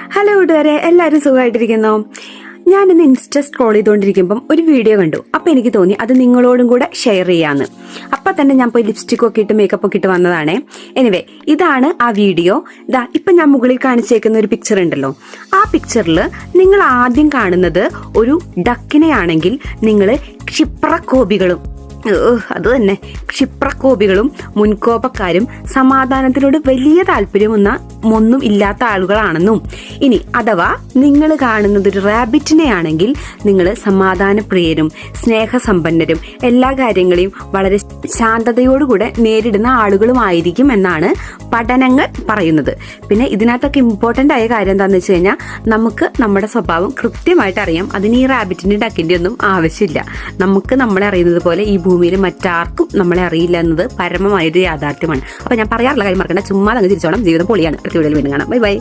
Hello കൂട്ടുകാരെ, എല്ലാവരും സുഖമായിട്ടിരിക്കുന്നോ? ഞാനിന്ന് ഇൻസ്റ്റ സ്ക്രോൾ ചെയ്തുകൊണ്ടിരിക്കുമ്പം ഒരു വീഡിയോ കണ്ടു. അപ്പൊ എനിക്ക് തോന്നി അത് നിങ്ങളോടും കൂടെ ഷെയർ ചെയ്യാന്ന്. അപ്പൊ തന്നെ ഞാൻ പോയി ലിപ്സ്റ്റിക് ഒക്കെ ഇട്ട് മേക്കപ്പ് ഒക്കെ ഇട്ട് വന്നതാണേ. എനിവേ, ഇതാണ് ആ വീഡിയോ. ഇപ്പൊ ഞാൻ മുകളിൽ കാണിച്ചേക്കുന്ന ഒരു പിക്ചർ ഉണ്ടല്ലോ, ആ പിക്ചറിൽ നിങ്ങൾ ആദ്യം കാണുന്നത് ഒരു ഡക്കിനെയാണെങ്കിൽ നിങ്ങൾ ക്ഷിപ്രകോപികളും അത് തന്നെ ക്ഷിപ്രകോപികളും മുൻകോപക്കാരും സമാധാനത്തിനോട് വലിയ താല്പര്യമൊന്നും ഇല്ലാത്ത ആളുകളാണെന്നും, ഇനി അഥവാ നിങ്ങൾ കാണുന്നത് ഒരു റാബിറ്റിനെ ആണെങ്കിൽ നിങ്ങൾ സമാധാനപ്രിയരും സ്നേഹസമ്പന്നരും എല്ലാ കാര്യങ്ങളെയും വളരെ ശാന്തതയോടുകൂടെ നേരിടുന്ന ആളുകളുമായിരിക്കും എന്നാണ് പഠനങ്ങൾ പറയുന്നത്. പിന്നെ ഇതിനകത്തൊക്കെ ഇമ്പോർട്ടന്റ് ആയ കാര്യം എന്താണെന്ന് വെച്ച് കഴിഞ്ഞാൽ, നമുക്ക് നമ്മുടെ സ്വഭാവം കൃത്യമായിട്ട് അറിയാം. അതിന് ഈ റാബിറ്റിന്റെ ഡക്കിന്റെ ഒന്നും ആവശ്യമില്ല. നമുക്ക് നമ്മളെ അറിയുന്നത് പോലെ ഈ ഭൂമിയിൽ മറ്റാർക്കും നമ്മളെ അറിയില്ല എന്നത് പരമമായൊരു യാഥാർത്ഥ്യമാണ്. അപ്പൊ ഞാൻ പറയാറുള്ള കാര്യം മറക്കണ്ട, ചുമ്മാ അങ്ങ് തിരിച്ചോണം. ജീവിതം പൊളിയാണ്. അടുത്ത വീഡിയോയിൽ വീണ്ടും കാണാം. Bye bye.